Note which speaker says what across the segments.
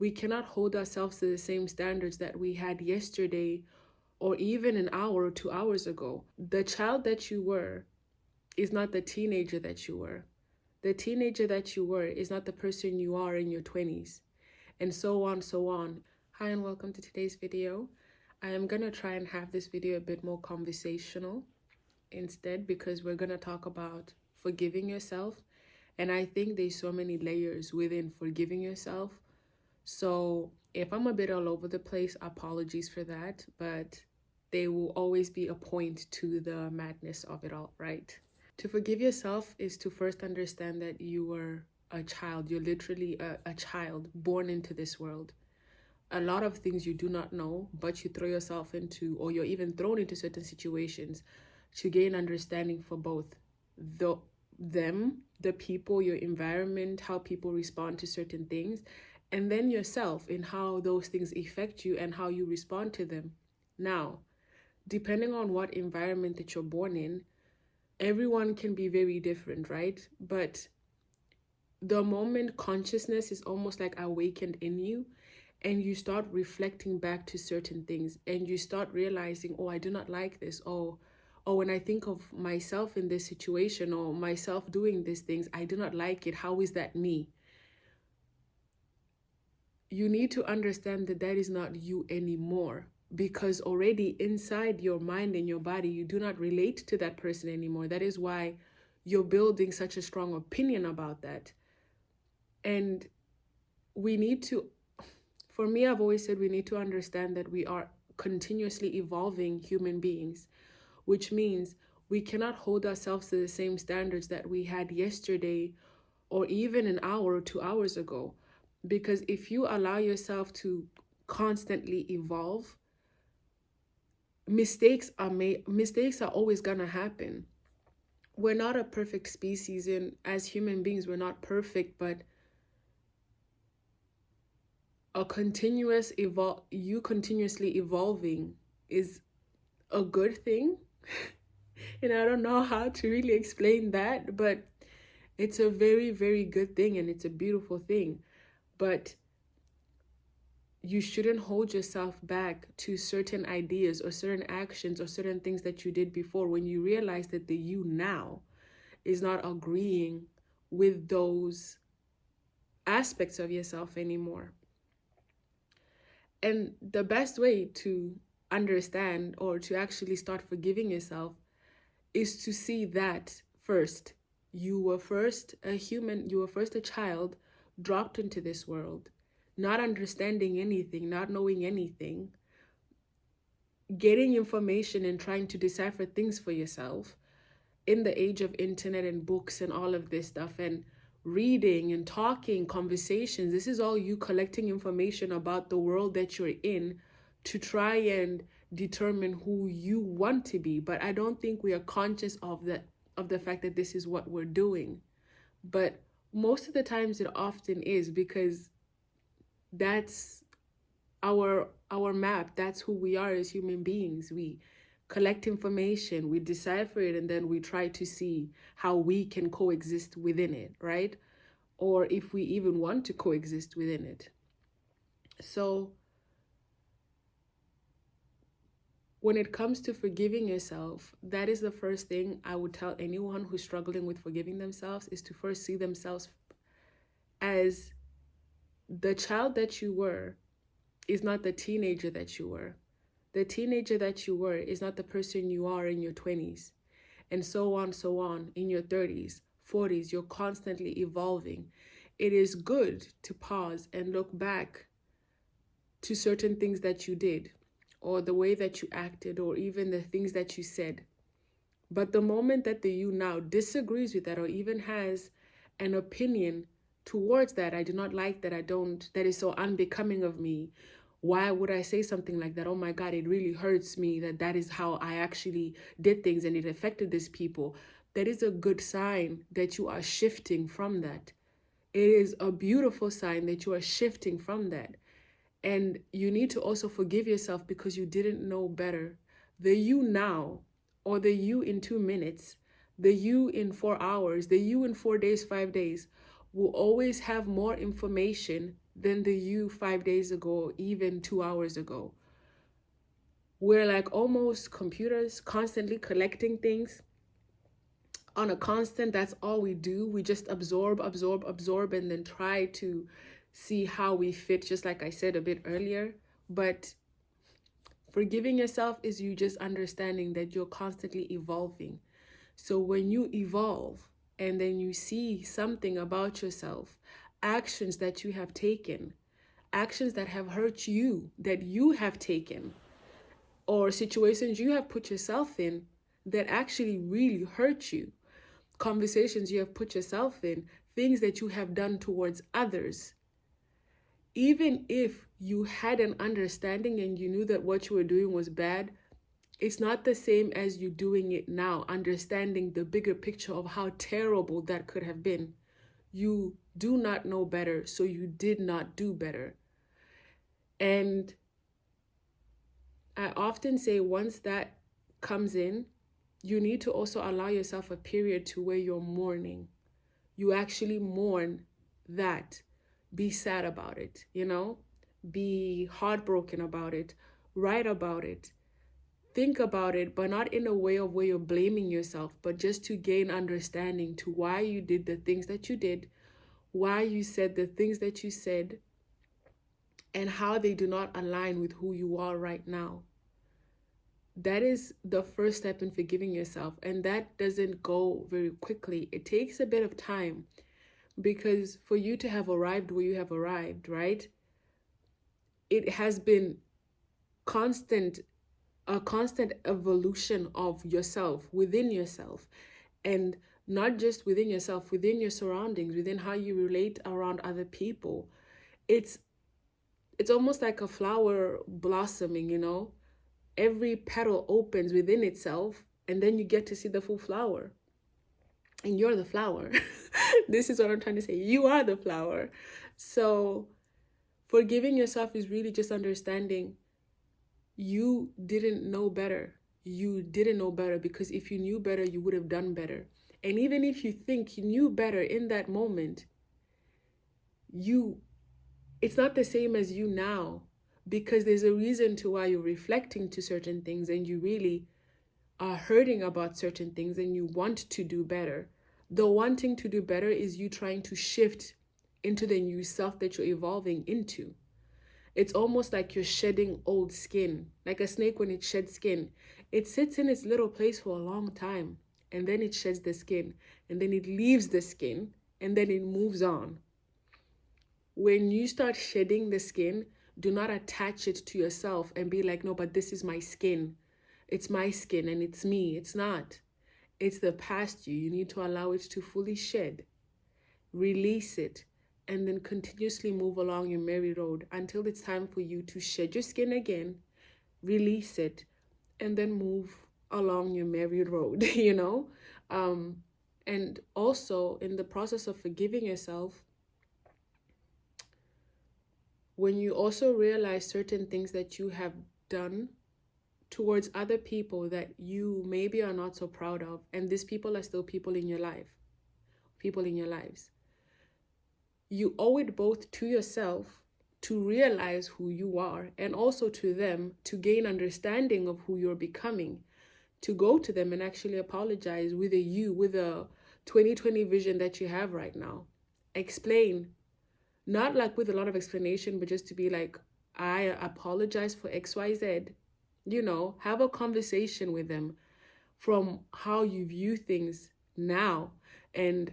Speaker 1: We cannot hold ourselves to the same standards that we had yesterday or even an hour or 2 hours ago. The child that you were is not the teenager that you were. The teenager that you were is not the person you are in your 20s, and so on, so on. Hi, and welcome to today's video. I am going to try and have this video a bit more conversational instead, because we're going to talk about forgiving yourself. And I think there's so many layers within forgiving yourself. So if I'm a bit all over the place, apologies for that, but there will always be a point to the madness of it all, right? To forgive yourself is to first understand that you were a child. You're literally a child born into this world. A lot of things you do not know, but you throw yourself into, or you're even thrown into certain situations to gain understanding for both the people, your environment, how people respond to certain things, and then yourself in how those things affect you and how you respond to them. Now, depending on what environment that you're born in, everyone can be very different, right? But the moment consciousness is almost like awakened in you, and you start reflecting back to certain things, and you start realizing, oh, I do not like this. Oh, when I think of myself in this situation, or myself doing these things, I do not like it. How is that me? You need to understand that that is not you anymore, because already inside your mind and your body, you do not relate to that person anymore. That is why you're building such a strong opinion about that. And we need to, for me, I've always said we need to understand that we are continuously evolving human beings, which means we cannot hold ourselves to the same standards that we had yesterday or even an hour or 2 hours ago. Because if you allow yourself to constantly evolve, mistakes are always gonna happen. We're not a perfect species, and as human beings, we're not perfect, but you continuously evolving is a good thing. And I don't know how to really explain that, but it's a very, very good thing, and it's a beautiful thing. But you shouldn't hold yourself back to certain ideas or certain actions or certain things that you did before, when you realize that the you now is not agreeing with those aspects of yourself anymore. And the best way to understand, or to actually start forgiving yourself, is to see that first, you were first a human, you were first a child dropped into this world, not understanding anything, not knowing anything, getting information and trying to decipher things for yourself in the age of internet and books and all of this stuff, and reading and talking, conversations. This is all you collecting information about the world that you're in to try and determine who you want to be. But I don't think we are conscious of the fact that this is what we're doing. But most of the times it often is, because that's our map. That's who we are as human beings. We collect information, we decipher it, and then we try to see how we can coexist within it, right? Or if we even want to coexist within it. So when it comes to forgiving yourself, that is the first thing I would tell anyone who's struggling with forgiving themselves, is to first see themselves as the child that you were is not the teenager that you were. The teenager that you were is not the person you are in your 20s, and so on, in your 30s, 40s. You're constantly evolving. It is good to pause and look back to certain things that you did, or the way that you acted, or even the things that you said. But the moment that the you now disagrees with that, or even has an opinion towards that, I do not like that, that is so unbecoming of me. Why would I say something like that? Oh my God, it really hurts me that is how I actually did things, and it affected these people. That is a good sign that you are shifting from that. It is a beautiful sign that you are shifting from that. And you need to also forgive yourself because you didn't know better. The you now, or the you in 2 minutes, the you in 4 hours, the you in 4 days, 5 days, will always have more information than the you 5 days ago, even 2 hours ago. We're like almost computers, constantly collecting things on a constant. That's all we do. We just absorb, absorb, absorb, and then try to see how we fit, just like I said a bit earlier. But forgiving yourself is you just understanding that you're constantly evolving. So when you evolve and then you see something about yourself, actions that you have taken, actions that have hurt you, that you have taken, or situations you have put yourself in that actually really hurt you, conversations you have put yourself in, things that you have done towards others. Even if you had an understanding and you knew that what you were doing was bad, it's not the same as you doing it now, understanding the bigger picture of how terrible that could have been. You do not know better, so you did not do better. And I often say once that comes in, you need to also allow yourself a period to where you're mourning. You actually mourn that. Be sad about it, Be heartbroken about it. Write about it. Think about it, but not in a way of where you're blaming yourself, but just to gain understanding to why you did the things that you did, why you said the things that you said, and how they do not align with who you are right now. That is the first step in forgiving yourself. And that doesn't go very quickly. It takes a bit of time, because for you to have arrived where you have arrived, right? It has been a constant evolution of yourself, within yourself. And not just within yourself, within your surroundings, within how you relate around other people. It's almost like a flower blossoming, Every petal opens within itself, and then you get to see the full flower. And you're the flower. This is what I'm trying to say. You are the flower. So forgiving yourself is really just understanding you didn't know better. You didn't know better, because if you knew better, you would have done better. And even if you think you knew better in that moment, it's not the same as you now, because there's a reason to why you're reflecting to certain things and you really are hurting about certain things and you want to do better. The wanting to do better is you trying to shift into the new self that you're evolving into. It's almost like you're shedding old skin. Like a snake, when it sheds skin, it sits in its little place for a long time, and then it sheds the skin, and then it leaves the skin, and then it moves on. When you start shedding the skin, do not attach it to yourself and be like, no, but this is my skin. It's my skin and it's me. It's not. It's the past you. You need to allow it to fully shed. Release it. And then continuously move along your merry road until it's time for you to shed your skin again, release it, and then move along your merry road, And also, in the process of forgiving yourself, when you also realize certain things that you have done towards other people that you maybe are not so proud of, and these people are still people in your lives, you owe it both to yourself to realize who you are, and also to them to gain understanding of who you're becoming, to go to them and actually apologize with a 2020 vision that you have right now. Explain, not like with a lot of explanation, but just to be like, I apologize for XYZ. Have a conversation with them from how you view things now and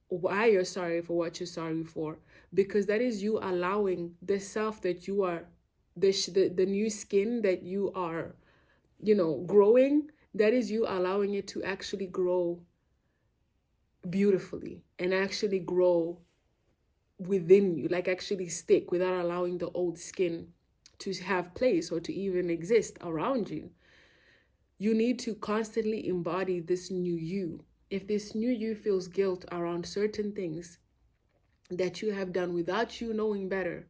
Speaker 1: why you're sorry for what you're sorry for, because that is you allowing the self that you are, the new skin that you are, growing, that is you allowing it to actually grow beautifully and actually grow within you, like actually stick, without allowing the old skin to have place or to even exist around you. You need to constantly embody this new you. If this new you feels guilt around certain things that you have done without you knowing better,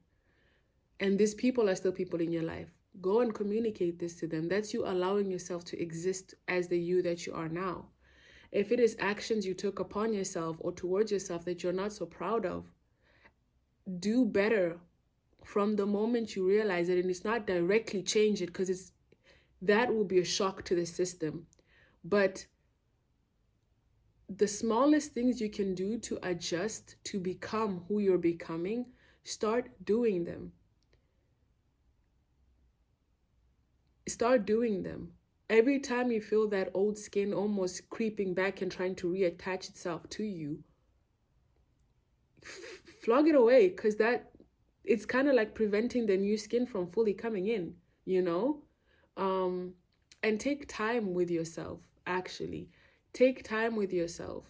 Speaker 1: and these people are still people in your life, go and communicate this to them. That's you allowing yourself to exist as the you that you are now. If it is actions you took upon yourself or towards yourself that you're not so proud of, do better from the moment you realize it, and it's not directly change it, because that will be a shock to the system. But the smallest things you can do to adjust to become who you're becoming, start doing them. Start doing them. Every time you feel that old skin almost creeping back and trying to reattach itself to you, flog it away, because it's kind of like preventing the new skin from fully coming in, you know? And take time with yourself, actually. Take time with yourself.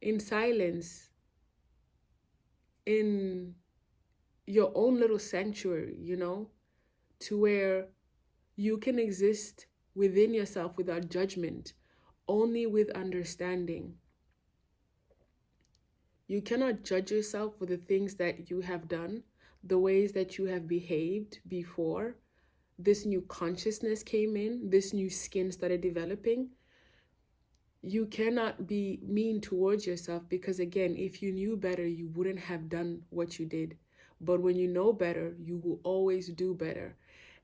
Speaker 1: In silence, in your own little sanctuary, to where you can exist within yourself without judgment, only with understanding. You cannot judge yourself for the things that you have done, the ways that you have behaved before this new consciousness came in, this new skin started developing. You cannot be mean towards yourself, because again, if you knew better, you wouldn't have done what you did. But when you know better, you will always do better.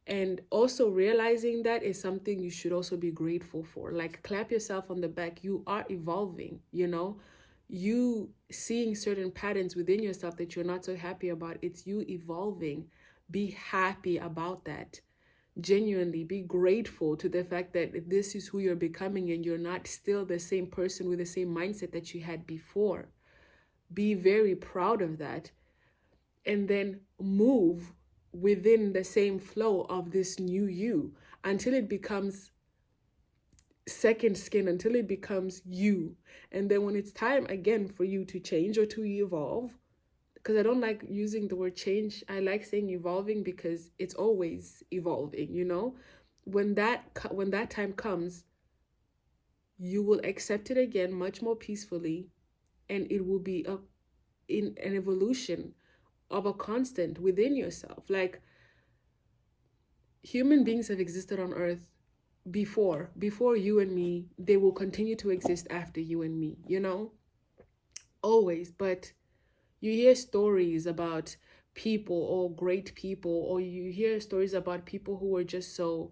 Speaker 1: And also realizing that is something you should also be grateful for. Like, clap yourself on the back. You are evolving, you seeing certain patterns within yourself that you're not so happy about. It's you evolving. Be happy about that. Genuinely be grateful to the fact that this is who you're becoming, and you're not still the same person with the same mindset that you had before. Be very proud of that. And then move within the same flow of this new you until it becomes second skin, until it becomes you. And then when it's time again for you to change or to evolve, because I don't like using the word change, I like saying evolving, because it's always evolving, when that time comes, you will accept it again much more peacefully, and it will be in an evolution of a constant within yourself. Like, human beings have existed on earth before you and me. They will continue to exist after you and me, always. But you hear stories about people, or great people, or you hear stories about people who were just so,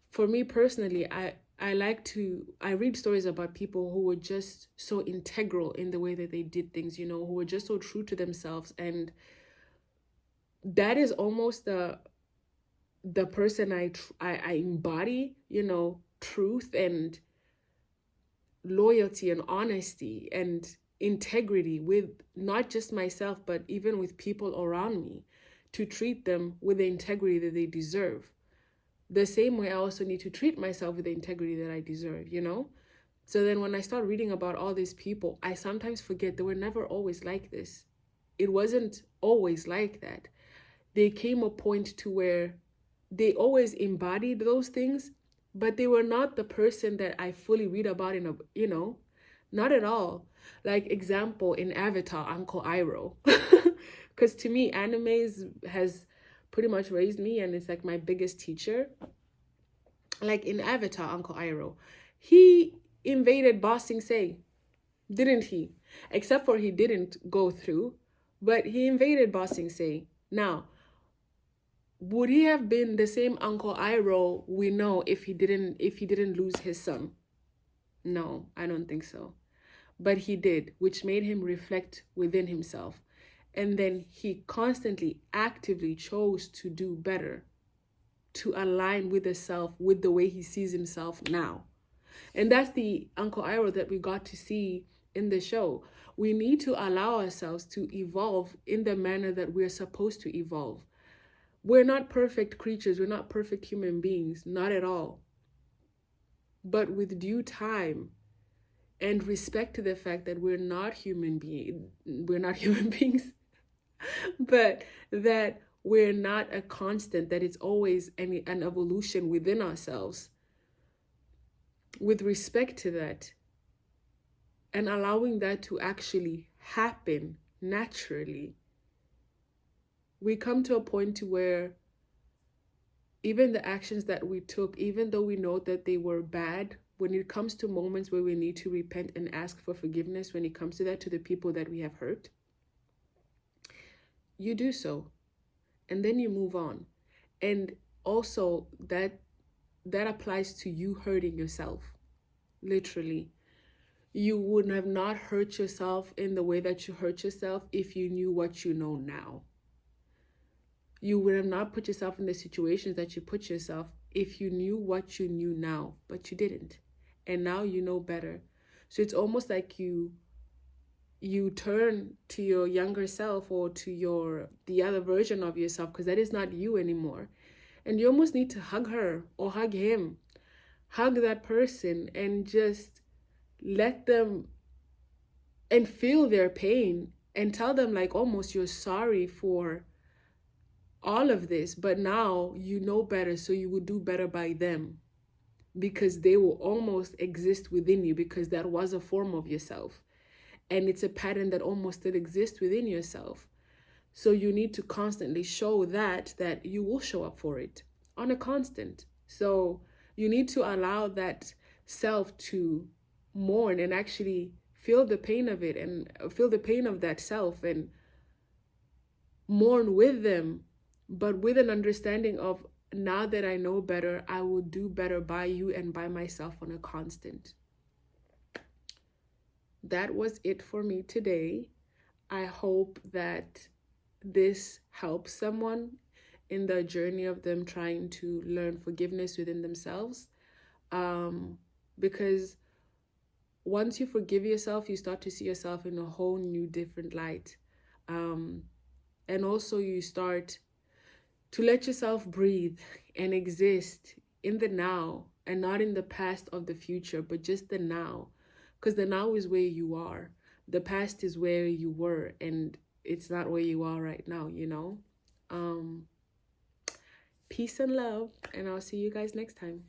Speaker 1: for me personally, I read stories about people who were just so integral in the way that they did things, who were just so true to themselves. And that is almost the person I embody, truth and loyalty and honesty and integrity with not just myself, but even with people around me, to treat them with the integrity that they deserve. The same way I also need to treat myself with the integrity that I deserve, So then when I start reading about all these people, I sometimes forget they were never always like this. It wasn't always like that. There came a point to where they always embodied those things, but they were not the person that I fully read about in a, not at all. Like, example, in Avatar, Uncle Iroh. Because to me, animes has pretty much raised me, and it's like my biggest teacher. Like in Avatar, Uncle Iroh, he invaded Ba Sing Se, didn't he? Except for he didn't go through, but he invaded Ba Sing Se. Now, would he have been the same Uncle Iroh we know if he didn't lose his son? No, I don't think so. But he did, which made him reflect within himself. And then he constantly, actively chose to do better, to align with the self, with the way he sees himself now. And that's the Uncle Iroh that we got to see in the show. We need to allow ourselves to evolve in the manner that we're supposed to evolve. We're not perfect creatures. We're not perfect human beings. Not at all. But with due time and respect to the fact that we're not human beings, but that we're not a constant, that it's always an evolution within ourselves. With respect to that, and allowing that to actually happen naturally, we come to a point to where even the actions that we took, even though we know that they were bad, when it comes to moments where we need to repent and ask for forgiveness, when it comes to that, to the people that we have hurt, you do so, and then you move on. And also that applies to you hurting yourself, literally. You would have not hurt yourself in the way that you hurt yourself if you knew what you know now. You would have not put yourself in the situations that you put yourself if you knew what you knew now, but you didn't. And now you know better. So it's almost like you turn to your younger self, or to the other version of yourself, because that is not you anymore. And you almost need to hug her or hug him. Hug that person and just let them and feel their pain, and tell them, like, almost, you're sorry for all of this, but now you know better, so you would do better by them, because they will almost exist within you, because that was a form of yourself, and it's a pattern that almost still exists within yourself. So you need to constantly show that you will show up for it on a constant. So you need to allow that self to mourn and actually feel the pain of it, and feel the pain of that self, and mourn with them, but with an understanding of, now that I know better, I will do better by you and by myself on a constant. That was it for me today. I hope that this helps someone in the journey of them trying to learn forgiveness within themselves. Because once you forgive yourself, you start to see yourself in a whole new different light. And also you start to let yourself breathe and exist in the now, and not in the past of the future, but just the now. Because the now is where you are. The past is where you were, and it's not where you are right now, you know? Peace and love, and I'll see you guys next time.